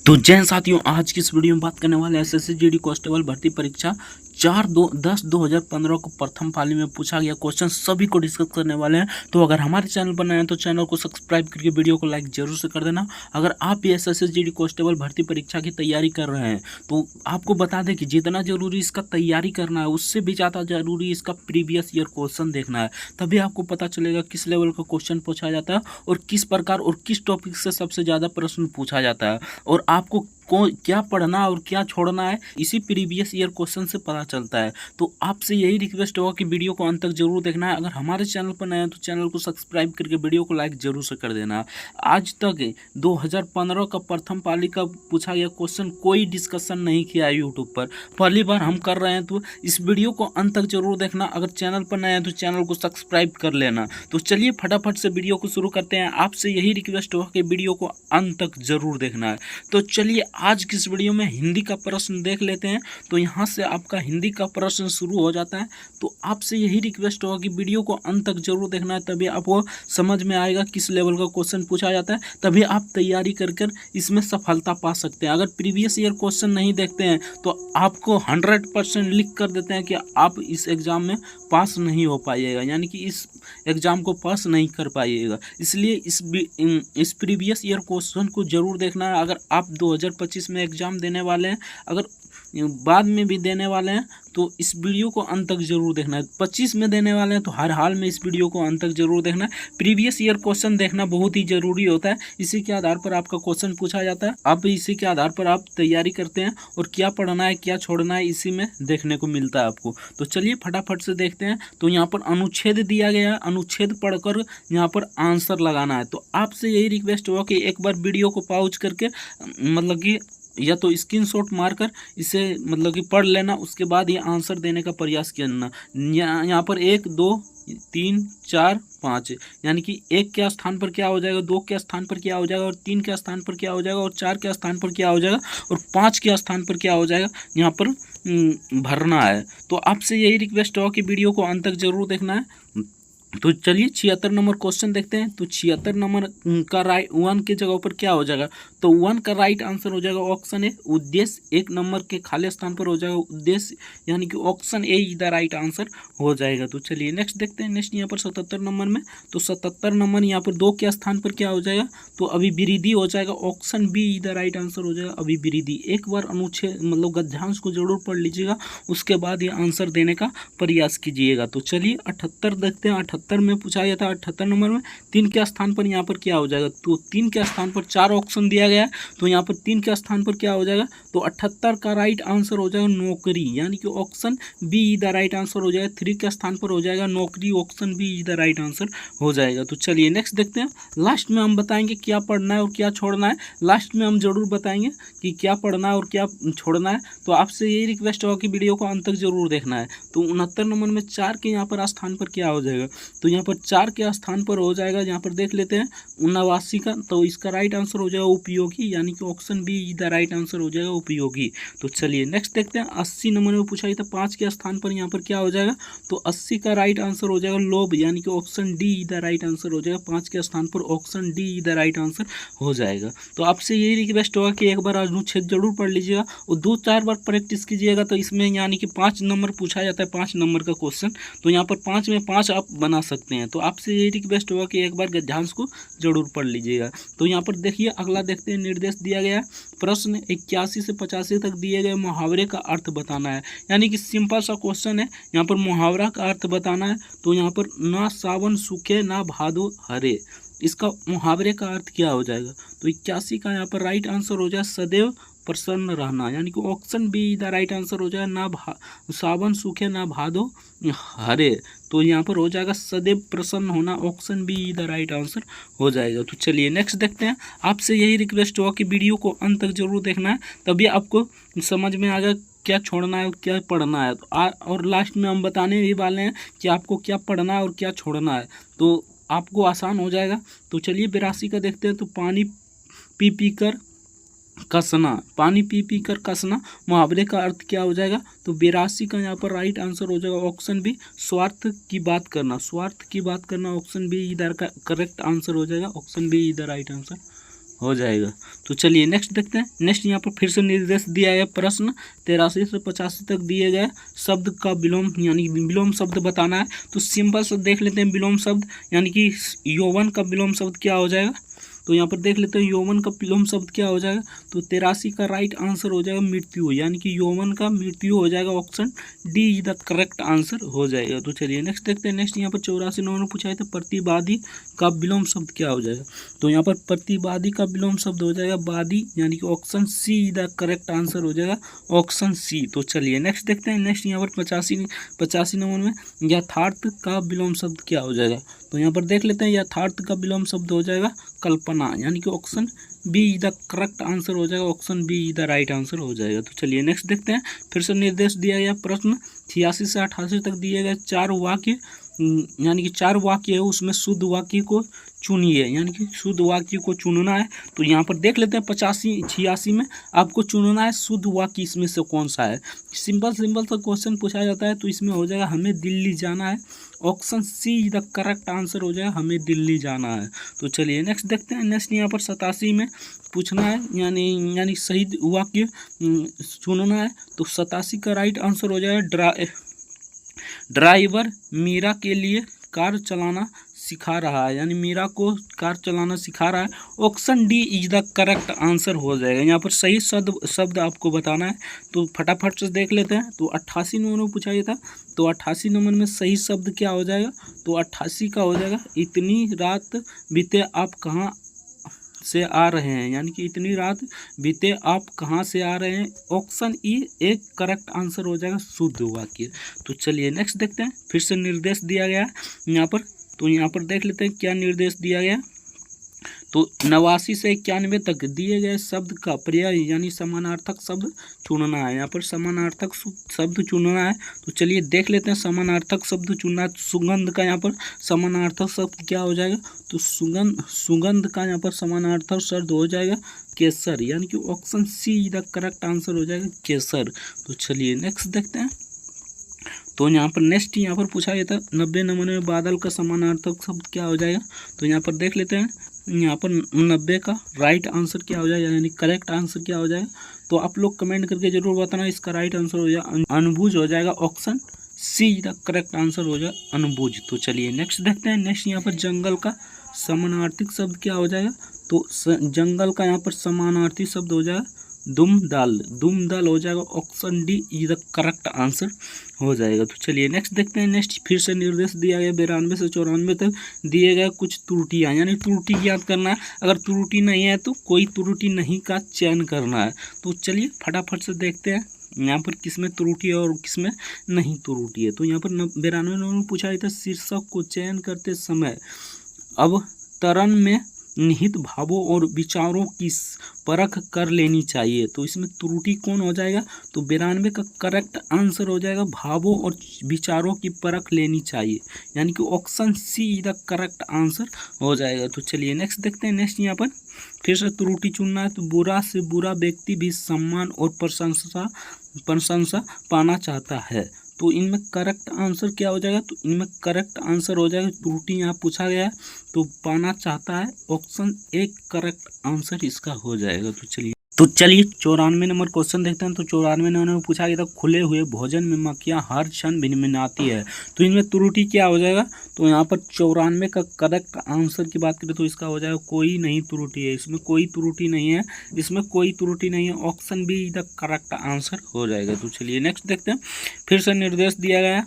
तो जय हिंद साथियों, आज की इस वीडियो में बात करने वाले एसएससी जीडी कांस्टेबल भर्ती परीक्षा 4-10-2015 को प्रथम पाली में पूछा गया क्वेश्चन सभी को डिस्कस करने वाले हैं। तो अगर हमारे चैनल पर नए हैं तो चैनल को सब्सक्राइब करके वीडियो को लाइक जरूर से कर देना। अगर आप भी एसएससी जीडी कांस्टेबल भर्ती परीक्षा की तैयारी कर रहे हैं तो आपको बता दें कि जितना जरूरी इसका तैयारी करना है उससे भी ज़्यादा जरूरी इसका प्रीवियस ईयर क्वेश्चन देखना है। तभी आपको पता चलेगा किस लेवल का क्वेश्चन पूछा जाता है और किस प्रकार और किस टॉपिक से सबसे ज़्यादा प्रश्न पूछा जाता है और आपको क्या पढ़ना और क्या छोड़ना है इसी प्रीवियस ईयर क्वेश्चन से पता चलता है। तो आपसे यही रिक्वेस्ट होगा कि वीडियो को अंत तक जरूर देखना है। अगर हमारे चैनल पर नए हैं तो चैनल को सब्सक्राइब करके वीडियो को लाइक जरूर से कर देना। आज तक 2015 का प्रथम पाली का पूछा गया क्वेश्चन कोई डिस्कशन नहीं किया है यूट्यूब पर, पहली बार हम कर रहे हैं। तो इस वीडियो को अंत तक जरूर देखना। अगर चैनल पर नए हैं तो चैनल को सब्सक्राइब कर लेना। तो चलिए फटाफट से वीडियो को शुरू करते हैं। आपसे यही रिक्वेस्ट होगा कि वीडियो को अंत तक जरूर देखना है। तो चलिए आज की इस वीडियो में हिंदी का प्रश्न देख लेते हैं। तो यहाँ से आपका हिंदी का प्रश्न शुरू हो जाता है। तो आपसे यही रिक्वेस्ट होगा कि वीडियो को अंत तक जरूर देखना है, तभी आपको समझ में आएगा किस लेवल का क्वेश्चन पूछा जाता है, तभी आप तैयारी कर इसमें सफलता पा सकते हैं। अगर प्रीवियस ईयर क्वेश्चन नहीं देखते हैं तो आपको 100% लिख कर देते हैं कि आप इस एग्ज़ाम में पास नहीं हो पाइएगा, यानी कि इस एग्ज़ाम को पास नहीं कर पाइएगा। इसलिए इस प्रीवियस ईयर क्वेश्चन को जरूर देखना है। अगर आप 2025 में एग्ज़ाम देने वाले हैं, अगर बाद में भी देने वाले हैं तो इस वीडियो को अंत तक जरूर देखना है। 25 में देने वाले हैं तो हर हाल में इस वीडियो को अंत तक जरूर देखना है। प्रीवियस ईयर क्वेश्चन देखना बहुत ही जरूरी होता है। इसी के आधार पर आपका क्वेश्चन पूछा जाता है। अब इसी के आधार पर आप तैयारी करते हैं और क्या पढ़ना है क्या छोड़ना है इसी में देखने को मिलता है आपको। तो चलिए फटाफट से देखते हैं। तो यहाँ पर अनुच्छेद दिया गया है, अनुच्छेद पढ़कर यहाँ पर आंसर लगाना है। तो आपसे यही रिक्वेस्ट होगा कि एक बार वीडियो को पॉज करके मतलब कि या तो स्क्रीनशॉट मारकर इसे मतलब कि पढ़ लेना, उसके बाद ये आंसर देने का प्रयास करना। यहाँ पर 1 2 3 4 5 यानी कि 1 के स्थान पर क्या हो जाएगा, 2 के स्थान पर क्या हो जाएगा और 3 के स्थान पर क्या हो जाएगा और 4 के स्थान पर क्या हो जाएगा और 5 के स्थान पर क्या हो जाएगा, यहाँ पर भरना है। तो आपसे यही रिक्वेस्ट होगा कि वीडियो को अंत तक जरूर देखना है। तो चलिए 76 नंबर क्वेश्चन देखते हैं। तो 76 नंबर का राइट 1 के जगह पर क्या हो जाएगा, तो 1 का राइट आंसर हो जाएगा ऑप्शन ए उद्देश्य। 1 नंबर के खाली स्थान पर हो जाएगा उद्देश्य, यानी कि option A is the right answer हो जाएगा। तो चलिए नेक्स्ट देखते हैं। नेक्स्ट यहाँ पर 77 नंबर में, तो 77 नंबर यहाँ पर 2 के स्थान पर क्या हो जाएगा, तो अभिवृद्धि हो जाएगा। Option B is the right answer हो जाएगा अभिवृद्धि। एक बार अनुच्छेद मतलब गद्यांश को जरूर पढ़ लीजिएगा, उसके बाद ये आंसर देने का प्रयास कीजिएगा। तो चलिए 78 देखते हैं। 78 में पूछा गया था 78 नंबर में 3 के स्थान पर यहाँ पर क्या हो जाएगा, तो 3 के स्थान पर 4 ऑप्शन दिया गया है। तो यहाँ पर 3 के स्थान पर क्या हो जाएगा, तो 78 का राइट आंसर हो जाएगा नौकरी, यानी कि option B is the right answer हो जाएगा। 3 के स्थान पर हो जाएगा नौकरी, option B is the right answer हो जाएगा। तो चलिए नेक्स्ट देखते हैं। लास्ट में हम बताएंगे क्या पढ़ना है और क्या छोड़ना है। लास्ट में हम जरूर बताएंगे कि क्या पढ़ना है और क्या छोड़ना है। तो आपसे यही रिक्वेस्ट होगा कि वीडियो को अंत तक जरूर देखना है। तो 69 नंबर में 4 के यहाँ पर स्थान पर क्या हो जाएगा, तो यहाँ पर 4 के स्थान पर हो जाएगा, यहाँ पर देख लेते हैं 79 का, तो इसका राइट आंसर हो जाएगा उपयोगी, यानी कि option B is the right answer हो जाएगा उपयोगी। तो चलिए नेक्स्ट देखते हैं। 80 नंबर में पूछा गया था 5 के स्थान पर यहाँ पर क्या हो जाएगा, तो 80 का राइट आंसर हो जाएगा लोभ, यानी कि option D is the right answer हो जाएगा। 5 के स्थान पर option D is the right answer हो जाएगा। तो आपसे यही रिक्वेस्ट होगा कि एक बार अनुच्छेद जरूर पढ़ लीजिएगा और 2-4 बार प्रैक्टिस कीजिएगा। तो इसमें यानी कि 5 नंबर पूछा जाता है, 5 नंबर का क्वेश्चन, तो यहाँ पर 5 में 5 आप बना सकते हैं। तो आपसे यही रिक्वेस्ट होगा कि एक बार गद्यांश को जरूर पढ़ लीजिएगा। तो यहाँ पर देखिए अगला देखते हैं। निर्देश दिया गया प्रश्न 81 से 85 तक दिए गए मुहावरे का अर्थ बताना है, यानी कि सिंपल सा क्वेश्चन है। यहाँ पर मुहावरा का अर्थ बताना है। तो यहाँ पर ना सावन सूखे ना भादो हरे, इसका मुहावरे का अर्थ क्या हो जाएगा, तो 81 का यहाँ पर राइट आंसर हो जाए सदैव प्रसन्न रहना, यानी कि option be the right answer हो जाएगा ना सावन सूखे ना भादो हरे। तो यहाँ पर हो जाएगा सदैव प्रसन्न होना, option be the right answer हो जाएगा। तो चलिए नेक्स्ट देखते हैं। आपसे यही रिक्वेस्ट होगा कि वीडियो को अंत तक जरूर देखना है, तभी आपको समझ में आएगा क्या छोड़ना है और क्या पढ़ना है। और लास्ट में हम बताने भी वाले हैं कि आपको क्या पढ़ना है और क्या छोड़ना है, तो आपको आसान हो जाएगा। तो चलिए 82 का देखते हैं। तो पानी पी पी कर कसना, पानी पी पी कर कसना मुहावरे का अर्थ क्या हो जाएगा, तो 82 का यहाँ पर राइट आंसर हो जाएगा ऑप्शन बी स्वार्थ की बात करना। स्वार्थ की बात करना ऑप्शन बी इधर का करेक्ट आंसर हो जाएगा, ऑप्शन बी इधर राइट आंसर हो जाएगा। तो चलिए नेक्स्ट देखते हैं। नेक्स्ट यहाँ पर फिर से निर्देश दिया गया प्रश्न 83 से 85 तक दिए गए शब्द का विलोम यानी विलोम शब्द बताना है। तो सिंपल से देख लेते हैं विलोम शब्द यानी कि यौवन का विलोम शब्द क्या हो जाएगा। तो यहाँ पर देख लेते हैं यौवन का विलोम शब्द क्या हो जाएगा। तो 83 का राइट आंसर हो जाएगा मृत्यु, यानी कि यौवन का मृत्यु हो जाएगा। Option D is the correct answer हो जाएगा। तो चलिए नेक्स्ट देखते हैं। नेक्स्ट यहाँ पर 84 नंबर में पूछा है तो प्रतिवादी का विलोम शब्द क्या हो जाएगा। तो यहाँ पर प्रतिवादी का विलोम शब्द हो जाएगा वादी, यानी कि option C is the correct answer हो जाएगा, ऑप्शन सी। तो चलिए नेक्स्ट देखते हैं। नेक्स्ट यहाँ पर 85 नंबर में यथार्थ का विलोम शब्द क्या हो जाएगा। तो यहाँ पर देख लेते हैं यथार्थ का विलोम शब्द हो जाएगा कल्पना, यानी कि option B is the correct answer हो जाएगा, option B is the right answer हो जाएगा। तो चलिए नेक्स्ट देखते हैं। फिर से निर्देश दिया गया प्रश्न 86 से 88 तक दिए गए 4 वाक्य यानी कि 4 वाक्य है, उसमें शुद्ध वाक्य को चुनिए, यानी कि शुद्ध वाक्य को चुनना है। तो यहाँ पर देख लेते हैं 85-86 में आपको चुनना है शुद्ध वाक्य इसमें से कौन सा है। सिंपल सा क्वेश्चन पूछा जाता है। तो इसमें हो जाएगा हमें दिल्ली जाना है, option see the correct answer हो जाएगा, हमें दिल्ली जाना है। तो चलिए नेक्स्ट देखते हैं। नेक्स्ट यहाँ पर 87 में पूछना है यानी सही वाक्य चुनना है। तो 87 का राइट आंसर हो जाएगा ड्राइवर मीरा के लिए कार चलाना सिखा रहा है, यानी मीरा को कार चलाना सिखा रहा है, option D is the correct answer हो जाएगा। यहाँ पर सही शब्द आपको बताना है। तो फटाफट से देख लेते हैं। तो 88 नंबर में पूछा गया था। तो 88 नंबर में सही शब्द क्या हो जाएगा। तो 88 का हो जाएगा इतनी रात बीते आप कहाँ से आ रहे हैं, यानी कि इतनी रात बीते आप कहाँ से आ रहे हैं, ऑप्शन ई एक करेक्ट आंसर हो जाएगा शुद्ध वाक्य। तो चलिए नेक्स्ट देखते हैं। फिर से निर्देश दिया गया है यहाँ पर। तो यहाँ पर देख लेते हैं क्या निर्देश दिया गया। तो 89 से 91 तक दिए गए शब्द का पर्याय यानी समानार्थक शब्द चुनना है। यहाँ पर समानार्थक शब्द चुनना है। तो चलिए देख लेते हैं समानार्थक शब्द चुनना है। सुगंध का यहाँ पर समानार्थक शब्द क्या हो जाएगा। तो सुगंध का यहाँ पर समानार्थक शब्द हो जाएगा केसर, यानी कि option see the correct answer हो जाएगा केसर। तो चलिए नेक्स्ट देखते हैं। तो यहाँ पर नेक्स्ट यहाँ पर पूछा गया था 90 नंबर में बादल का समानार्थक शब्द क्या हो जाएगा। तो यहाँ पर देख लेते हैं। यहाँ पर 90 का राइट आंसर क्या हो जाएगा, यानी करेक्ट आंसर क्या हो जाएगा। तो आप लोग कमेंट करके जरूर बताना इसका राइट आंसर हो जाएगा अनुभुज हो जाएगा, option see the correct answer हो जाएगा अनुभुज। तो चलिए नेक्स्ट देखते हैं। नेक्स्ट यहाँ पर जंगल का समानार्थक शब्द क्या हो जाएगा। तो जंगल का यहाँ पर समानार्थी शब्द हो जाएगा दुमदाल हो जाएगा, option D is the correct answer हो जाएगा। तो चलिए नेक्स्ट देखते हैं। नेक्स्ट फिर से निर्देश दिया गया 92 से 94 तक दिए गए कुछ त्रुटियां, यानी त्रुटि याद करना है। अगर त्रुटि नहीं है तो कोई त्रुटि नहीं का चयन करना है। तो चलिए फटाफट से देखते हैं यहाँ पर किसमें त्रुटि है और किसमें नहीं त्रुटि है। तो यहाँ पर 92 नंबर में पूछा गया था शीर्षक को चयन करते समय अवतरण में निहित भावों और विचारों की परख कर लेनी चाहिए। तो इसमें त्रुटि कौन हो जाएगा। तो 92 का करेक्ट आंसर हो जाएगा भावों और विचारों की परख लेनी चाहिए, यानी कि option see the correct answer हो जाएगा। तो चलिए नेक्स्ट देखते हैं। नेक्स्ट यहाँ पर फिर से त्रुटि चुनना है। तो बुरा से बुरा व्यक्ति भी सम्मान और प्रशंसा पाना चाहता है। तो इनमें करेक्ट आंसर क्या हो जाएगा। तो इनमें करेक्ट आंसर हो जाएगा त्रुटि यहाँ पूछा गया है तो पाना चाहता है, ऑप्शन एक करेक्ट आंसर इसका हो जाएगा। तो चलिए 94 नंबर क्वेश्चन देखते हैं। तो 94 नंबर में पूछा गया था खुले हुए भोजन में मक्खियाँ हर क्षण भिनभिनाती है। तो इनमें त्रुटि क्या हो जाएगा। तो यहाँ पर 94 का करेक्ट आंसर की बात करें तो इसका हो जाएगा कोई नहीं त्रुटि है, इसमें कोई त्रुटि नहीं है, इसमें कोई त्रुटि नहीं है, option be the correct answer हो जाएगा। तो चलिए नेक्स्ट देखते हैं। फिर से निर्देश दिया गया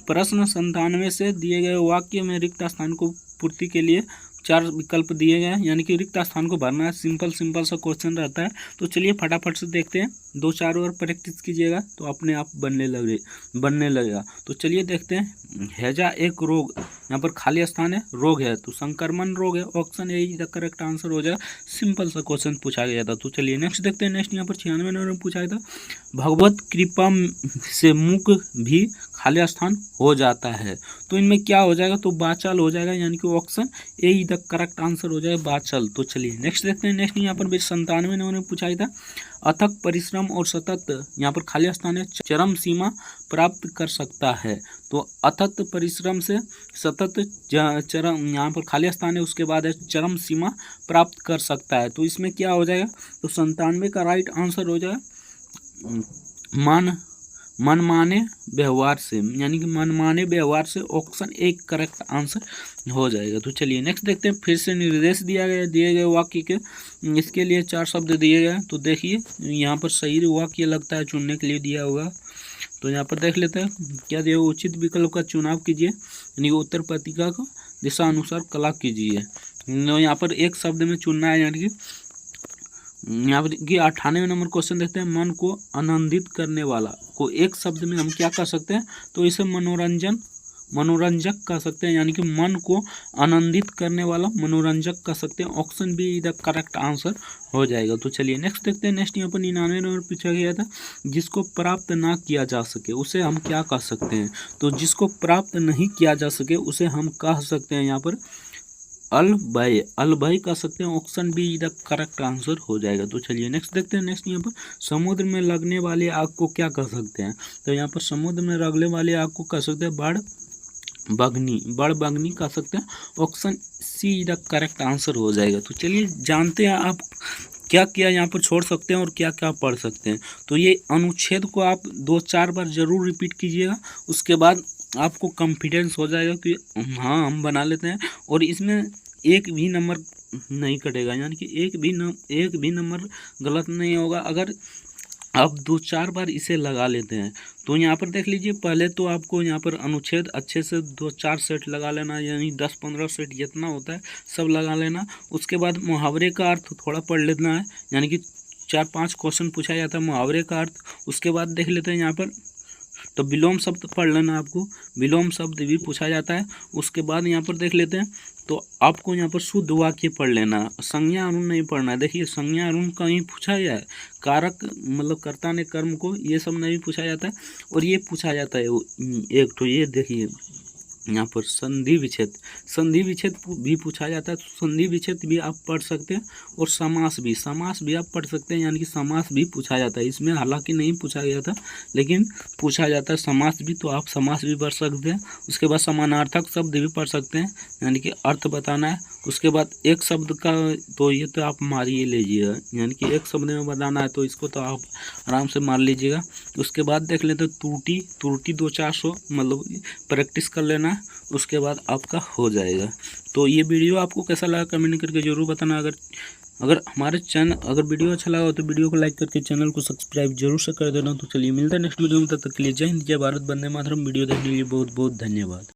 प्रश्न 97 से दिए गए वाक्य में रिक्त स्थान को पूर्ति के लिए 4 विकल्प दिए गए हैं, यानी कि रिक्त स्थान को भरना है। सिंपल सा क्वेश्चन रहता है। तो चलिए फटाफट से देखते हैं। 2-4 बार प्रैक्टिस कीजिएगा तो अपने आप बनने लगेगा। तो चलिए देखते हैं। हैजा एक रोग, यहाँ पर खाली स्थान है, रोग है तो संक्रमण रोग है, option A the correct answer हो जाएगा। सिंपल सा क्वेश्चन पूछा गया था। तो चलिए नेक्स्ट देखते हैं। नेक्स्ट यहाँ पर 96 नंबर में पूछा गया था भगवत कृपा से मुख भी खाली स्थान हो जाता है। तो इनमें क्या हो जाएगा। तो बाचल हो जाएगा, यानी कि option A the correct answer हो जाएगा बाचल। तो चलिए नेक्स्ट देखते हैं। नेक्स्ट यहाँ पर 97 नंबर में पूछा गया था अथक परिश्रम और सतत, यहाँ पर खाली स्थान है, चरम सीमा प्राप्त कर सकता है। तो अथक परिश्रम से सतत चरम, यहाँ पर खाली स्थान है, उसके बाद है चरम सीमा प्राप्त कर सकता है। तो इसमें क्या हो जाएगा, तो 97 का राइट आंसर हो जाएगा मनमाने व्यवहार से, यानी कि मनमाने व्यवहार से ऑप्शन एक करेक्ट आंसर हो जाएगा। तो चलिए नेक्स्ट देखते हैं। फिर से निर्देश दिए गए वाक्य के, इसके लिए 4 शब्द दिए गए। तो देखिए यहाँ पर सही वाक्य लगता है चुनने के लिए दिया होगा। तो यहाँ पर देख लेते हैं क्या दिया, उचित विकल्प का चुनाव कीजिए, यानी उत्तर पत्रिका को दिशा अनुसार कला कीजिए। यहाँ पर एक शब्द में चुनना है, यानी कि यहाँ पर 98 नंबर क्वेश्चन देखते हैं। मन को आनंदित करने वाला को एक शब्द में हम क्या कर सकते हैं, तो इसे मनोरंजक कह सकते हैं, यानी कि मन को आनंदित करने वाला मनोरंजक कह सकते हैं। ऑप्शन बी इधर करेक्ट आंसर हो जाएगा। तो चलिए नेक्स्ट देखते हैं। नेक्स्ट यहाँ पर 99 नंबर पूछा गया था, जिसको प्राप्त ना किया जा सके उसे हम क्या कह सकते हैं। तो जिसको प्राप्त नहीं किया जा सके उसे हम कह सकते हैं यहाँ पर अलभय कह सकते हैं। ऑप्शन बी इधर करेक्ट आंसर हो जाएगा। तो चलिए नेक्स्ट देखते हैं। नेक्स्ट यहाँ पर समुद्र में लगने वाली आग को क्या कह सकते हैं। तो यहाँ पर समुद्र में लगने वाली आग को कह सकते हैं बड़ बगनी कह सकते हैं। ऑप्शन सी इधर करेक्ट आंसर हो जाएगा। तो चलिए जानते हैं आप क्या क्या यहाँ पर छोड़ सकते हैं और क्या क्या पढ़ सकते हैं। तो ये अनुच्छेद को आप 2-4 बार जरूर रिपीट कीजिएगा, उसके बाद आपको कॉन्फिडेंस हो जाएगा कि हाँ हम बना लेते हैं। और इसमें एक भी नंबर नहीं कटेगा, यानी कि एक भी नंबर गलत नहीं होगा अगर आप 2-4 बार इसे लगा लेते हैं। तो यहाँ पर देख लीजिए, पहले तो आपको यहाँ पर अनुच्छेद अच्छे से 2-4 सेट लगा लेना, यानी 10-15 सेट जितना होता है सब लगा लेना। उसके बाद मुहावरे का अर्थ थोड़ा पढ़ लेना है, यानी कि 4-5 क्वेश्चन पूछा जाता है मुहावरे का अर्थ। उसके बाद देख लेते हैं यहाँ पर, तो विलोम शब्द पढ़ लेना, आपको विलोम शब्द भी पूछा जाता है। उसके बाद यहाँ पर देख लेते हैं, तो आपको यहाँ पर शुद्ध वाक्य पढ़ लेना, संज्ञा अरुण नहीं पढ़ना है। देखिए संज्ञा अरुण कहीं पूछा गया है, कारक मतलब कर्ता ने कर्म को, ये सब नहीं पूछा जाता है। और ये पूछा जाता है एक तो ये देखिए यहाँ पर संधि विच्छेद भी पूछा जाता है। तो संधि विच्छेद भी आप पढ़ सकते हैं। और समास भी आप पढ़ सकते हैं, यानी कि समास भी पूछा जाता है। इसमें हालांकि नहीं पूछा गया था, लेकिन पूछा जाता है समास भी, तो आप समास भी पढ़ सकते हैं। उसके बाद समानार्थक शब्द भी पढ़ सकते हैं, यानी कि अर्थ बताना है। उसके बाद एक शब्द का, तो ये तो आप मार ही लीजिएगा, यानी कि एक शब्द में बताना है, तो इसको तो आप आराम से मार लीजिएगा। उसके बाद देख लेते हैं त्रुटि 2-400 मतलब प्रैक्टिस कर लेना, उसके बाद आपका हो जाएगा। तो ये वीडियो आपको कैसा लगा कमेंट करके जरूर बताना। अगर हमारे चैनल अगर वीडियो अच्छा लगा हो तो वीडियो को लाइक करके चैनल को सब्सक्राइब जरूर से कर देना। तो चलिए मिलता है नेक्स्ट वीडियो में, तब तक के लिए जय हिंद जय भारत, वंदे मातरम। वीडियो देखने के लिए बहुत बहुत धन्यवाद।